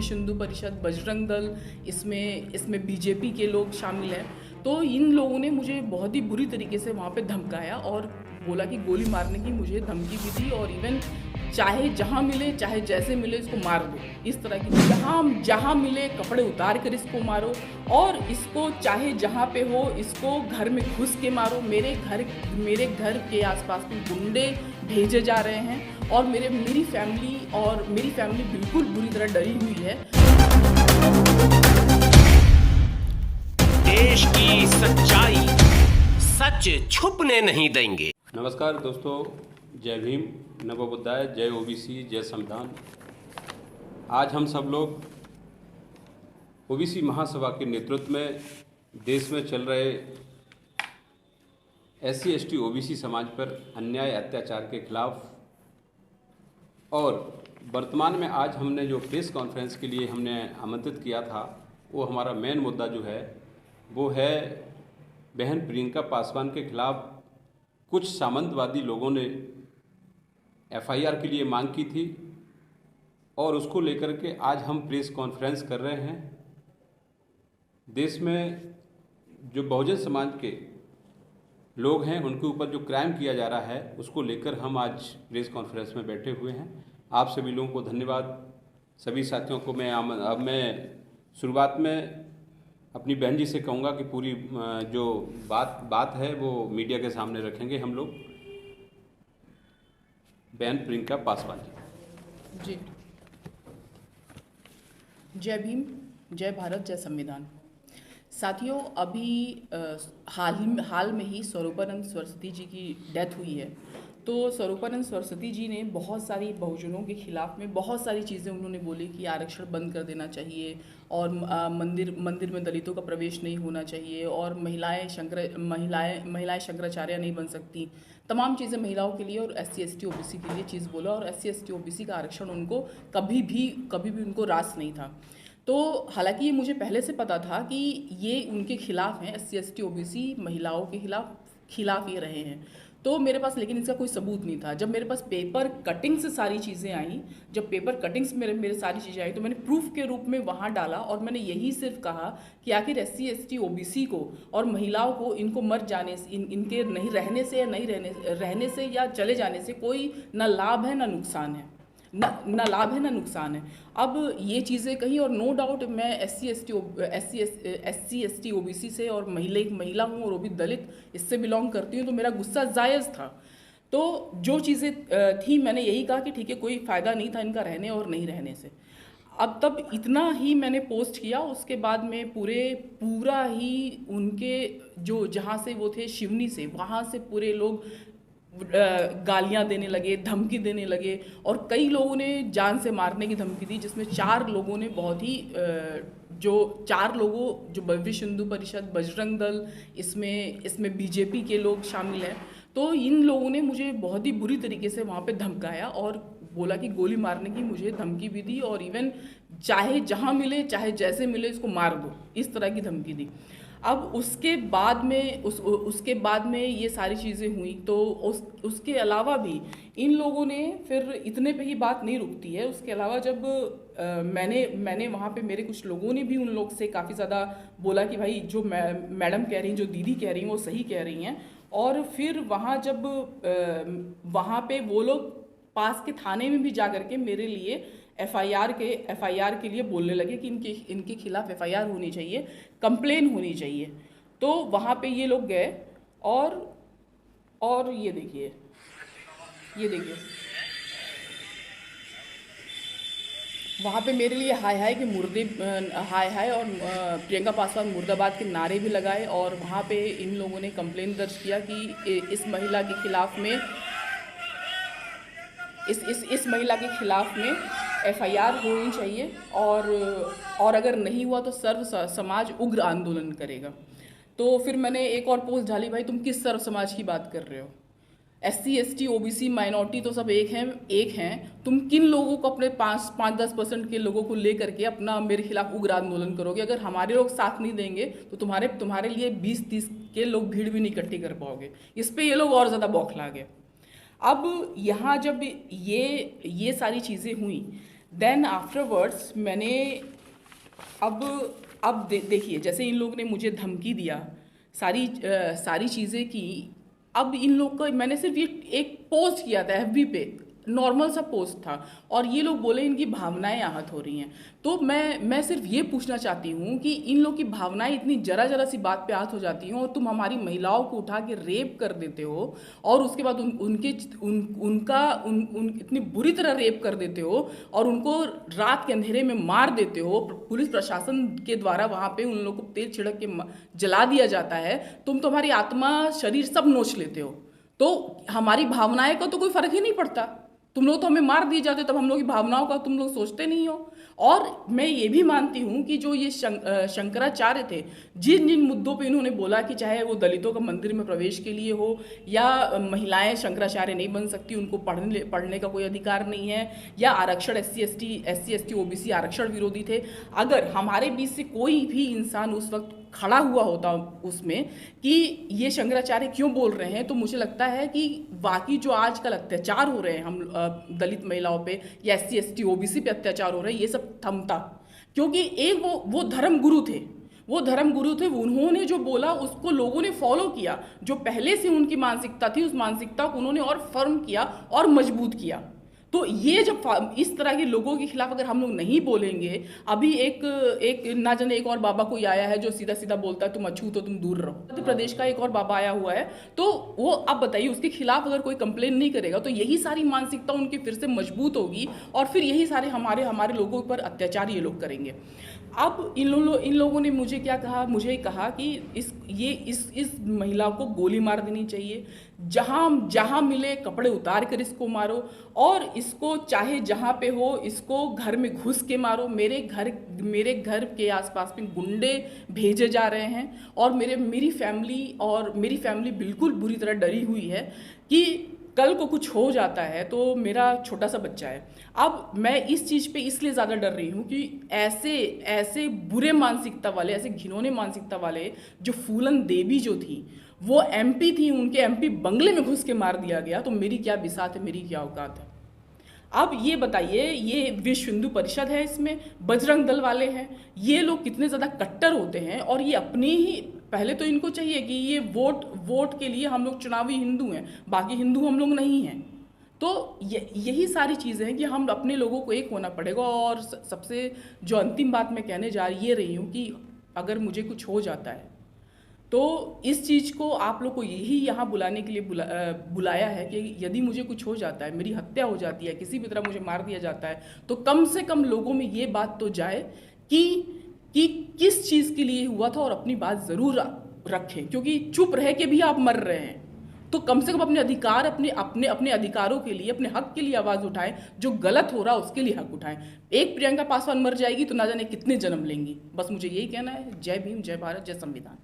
विश्व हिंदू परिषद, बजरंग दल, इसमें बीजेपी के लोग शामिल हैं। तो इन लोगों ने मुझे बहुत ही बुरी तरीके से वहाँ पे धमकाया और बोला कि गोली मारने की मुझे धमकी भी दी, और इवन चाहे जहाँ मिले, चाहे जैसे मिले, इसको मार दो, इस तरह की जहाँ मिले कपड़े उतार कर इसको मारो, और इसको चाहे जहाँ पे हो इसको घर में घुस के मारो। मेरे घर के आसपास में गुंडे भेजे जा रहे हैं और मेरी फैमिली बिल्कुल बुरी तरह डरी हुई है। देश की सच्चाई सच छुपने नहीं देंगे। नमस्कार दोस्तों, जय भीम, नमो बुद्धाय, जय ओबीसी, जय संविधान। आज हम सब लोग ओबीसी महासभा के नेतृत्व में देश में चल रहे SC ST ओबीसी समाज पर अन्याय अत्याचार के खिलाफ, और वर्तमान में आज हमने जो प्रेस कॉन्फ्रेंस के लिए हमने आमंत्रित किया था, वो हमारा मेन मुद्दा जो है वो है बहन प्रियंका पासवान के खिलाफ कुछ सामंतवादी लोगों ने FIR के लिए मांग की थी, और उसको लेकर के आज हम प्रेस कॉन्फ्रेंस कर रहे हैं। देश में जो बहुजन समाज के लोग हैं उनके ऊपर जो क्राइम किया जा रहा है उसको लेकर हम आज प्रेस कॉन्फ्रेंस में बैठे हुए हैं। आप सभी लोगों को धन्यवाद। सभी साथियों को मैं शुरुआत में अपनी बहन जी से कहूँगा कि पूरी जो बात है वो मीडिया के सामने रखेंगे हम लोग। बहन प्रियंका पासवान जी। जय भीम, जय भारत, जय संविधान। साथियों, अभी हाल में ही स्वरूपानंद सरस्वती जी की डेथ हुई है। तो स्वरूपानंद सरस्वती जी ने बहुत सारी बहुजनों के खिलाफ में बहुत सारी चीज़ें उन्होंने बोली कि आरक्षण बंद कर देना चाहिए, और मंदिर में दलितों का प्रवेश नहीं होना चाहिए, और महिलाएं शंकराचार्य नहीं बन सकती, तमाम चीज़ें महिलाओं के लिए और SC ST OBC के लिए चीज़ बोला। और SC ST OBC का आरक्षण उनको कभी भी उनको रास नहीं था। तो हालांकि ये मुझे पहले से पता था कि ये उनके खिलाफ हैं, SC ST OBC महिलाओं के खिलाफ ये रहे हैं। तो मेरे पास लेकिन इसका कोई सबूत नहीं था। जब मेरे पास पेपर कटिंग से सारी चीज़ें आई, जब पेपर कटिंग से मेरे सारी चीज़ें आई, तो मैंने प्रूफ के रूप में वहाँ डाला, और मैंने यही सिर्फ कहा कि आखिर SC ST OBC को और महिलाओं को इनको मर जाने से, इनके नहीं रहने से या रहने से या चले जाने से कोई ना लाभ है ना नुकसान है, ना लाभ है ना नुकसान है। अब ये चीज़ें कहीं, और नो डाउट मैं SC ST OBC से और महिला हूँ, और वो भी दलित, इससे बिलोंग करती हूँ, तो मेरा गुस्सा जायज़ था। तो जो चीज़ें थी मैंने यही कहा कि ठीक है, कोई फ़ायदा नहीं था इनका रहने और नहीं रहने से। अब तब इतना ही मैंने पोस्ट किया। उसके बाद में पूरा ही उनके जो जहाँ से वो थे शिवनी से, वहाँ से पूरे लोग गालियां देने लगे, धमकी देने लगे, और कई लोगों ने जान से मारने की धमकी दी, जिसमें 4 लोगों ने जो विश्व हिंदू परिषद, बजरंग दल, इसमें बीजेपी के लोग शामिल हैं। तो इन लोगों ने मुझे बहुत ही बुरी तरीके से वहाँ पे धमकाया और बोला कि गोली मारने की मुझे धमकी भी दी, और इवन चाहे जहाँ मिले, चाहे जैसे मिले, इसको मार दो, इस तरह की धमकी दी। अब उसके बाद में ये सारी चीज़ें हुई। तो उसके अलावा भी इन लोगों ने फिर इतने पे ही बात नहीं रुकती है। उसके अलावा जब मैंने वहाँ पे, मेरे कुछ लोगों ने भी उन लोग से काफ़ी ज़्यादा बोला कि भाई जो मैडम कह रही हैं, जो दीदी कह रही हैं, वो सही कह रही हैं। और फिर वहाँ पे वो लोग पास के थाने में भी जा करके मेरे लिए FIR के लिए बोलने लगे कि इनके खिलाफ FIR होनी चाहिए, कंप्लेन होनी चाहिए। तो वहाँ पे ये लोग गए, और ये देखिए वहाँ पे मेरे लिए हाय हाय और प्रियंका पासवान मुर्दाबाद के नारे भी लगाए, और वहाँ पे इन लोगों ने कंप्लेन दर्ज किया कि इस महिला के खिलाफ में इस महिला के खिलाफ में FIR होनी चाहिए, और अगर नहीं हुआ तो सर्व समाज उग्र आंदोलन करेगा। तो फिर मैंने एक और पोस्ट डाली, भाई तुम किस सर्व समाज की बात कर रहे हो? SC ST OBC माइनॉरिटी तो सब एक हैं। तुम किन लोगों को, अपने 5-10% के लोगों को लेकर के अपना मेरे खिलाफ उग्र आंदोलन करोगे? अगर हमारे लोग साथ नहीं देंगे तो तुम्हारे लिए 20-30 के लोग भीड़ भी नहीं इकट्ठी कर पाओगे। इस पे ये लोग और ज़्यादा बौखला गए। अब यहाँ जब ये सारी चीज़ें हुई, देन आफ्टरवर्ड्स मैंने अब देखिए, जैसे इन लोगों ने मुझे धमकी दिया, सारी चीज़ें की। अब इन लोग को मैंने सिर्फ ये एक पोस्ट किया था FB पे, नॉर्मल सा पोस्ट था, और ये लोग बोले इनकी भावनाएं आहत हो रही हैं। तो मैं सिर्फ ये पूछना चाहती हूँ कि इन लोग की भावनाएं इतनी जरा सी बात पे आहत हो जाती हैं, और तुम हमारी महिलाओं को उठा के रेप कर देते हो, और उसके बाद उनका इतनी बुरी तरह रेप कर देते हो, और उनको रात के अंधेरे में मार देते हो। पुलिस प्रशासन के द्वारा वहाँ पे उन लोग को तेल छिड़क के जला दिया जाता है। तुम्हारी आत्मा शरीर सब नोच लेते हो, तो हमारी भावनाएं का तो कोई फर्क ही नहीं पड़ता। तुम लोग तो हमें मार दिए जाते, तब हम लोग की भावनाओं का तुम लोग सोचते नहीं हो। और मैं ये भी मानती हूँ कि जो ये शंकराचार्य थे, जिन जिन मुद्दों पे इन्होंने बोला कि चाहे वो दलितों का मंदिर में प्रवेश के लिए हो, या महिलाएं शंकराचार्य नहीं बन सकती, उनको पढ़ने का कोई अधिकार नहीं है, या आरक्षण SC ST OBC आरक्षण विरोधी थे। अगर हमारे बीच से कोई भी इंसान उस वक्त खड़ा हुआ होता उसमें कि ये शंकराचार्य क्यों बोल रहे हैं, तो मुझे लगता है कि बाकी जो आजकल अत्याचार हो रहे हैं हम दलित महिलाओं पे, या SC ST OBC पे अत्याचार हो रहे हैं, ये सब थमता। क्योंकि एक वो धर्मगुरु थे, उन्होंने जो बोला उसको लोगों ने फॉलो किया। जो पहले से उनकी मानसिकता थी, उस मानसिकता को उन्होंने और फर्म किया और मजबूत किया। तो ये जब इस तरह के लोगों के खिलाफ अगर हम लोग नहीं बोलेंगे, अभी एक ना जाने एक और बाबा कोई आया है जो सीधा सीधा बोलता है तुम अछूत हो, तुम दूर रहो। मध्य प्रदेश का एक और बाबा आया हुआ है, तो वो अब बताइए उसके खिलाफ अगर कोई कंप्लेन नहीं करेगा, तो यही सारी मानसिकता उनकी फिर से मजबूत होगी, और फिर यही सारे हमारे लोगों पर अत्याचार ये लोग करेंगे। अब इन लोगों ने मुझे क्या कहा, मुझे कहा कि इस महिला को गोली मार देनी चाहिए, जहाँ मिले कपड़े उतार कर इसको मारो, और इसको चाहे जहाँ पे हो इसको घर में घुस के मारो। मेरे घर के आसपास में गुंडे भेजे जा रहे हैं, और मेरी फैमिली बिल्कुल बुरी तरह डरी हुई है कि कल को कुछ हो जाता है तो मेरा छोटा सा बच्चा है। अब मैं इस चीज़ पे इसलिए ज़्यादा डर रही हूँ कि ऐसे बुरे मानसिकता वाले, ऐसे घिनौने मानसिकता वाले, जो फूलन देवी जो थी वो MP थी, उनके MP बंगले में घुस के मार दिया गया, तो मेरी क्या बिसात है, मेरी क्या औकात है। अब ये बताइए, ये विश्व हिंदू परिषद है, इसमें बजरंग दल वाले हैं, ये लोग कितने ज़्यादा कट्टर होते हैं, और ये अपनी ही पहले तो इनको चाहिए कि ये वोट के लिए हम लोग चुनावी हिंदू हैं, बाकी हिंदू हम लोग नहीं हैं। तो यही सारी चीज़ें हैं कि हम अपने लोगों को एक होना पड़ेगा। और सबसे जो अंतिम बात मैं कहने जा रही हूँ कि अगर मुझे कुछ हो जाता है, तो इस चीज़ को आप लोग को यही यहाँ बुलाने के लिए बुलाया है कि यदि मुझे कुछ हो जाता है, मेरी हत्या हो जाती है, किसी भी तरह मुझे मार दिया जाता है, तो कम से कम लोगों में ये बात तो जाए कि किस चीज़ के लिए हुआ था, और अपनी बात ज़रूर रखें। क्योंकि चुप रह के भी आप मर रहे हैं, तो कम से कम अपने अधिकार, अपने अधिकारों के लिए, अपने हक के लिए आवाज़ उठाएं। जो गलत हो रहा है उसके लिए हक उठाएं। एक प्रियंका पासवान मर जाएगी तो ना जाने कितने जन्म लेंगी। बस मुझे यही कहना है। जय भीम, जय भारत, जय संविधान।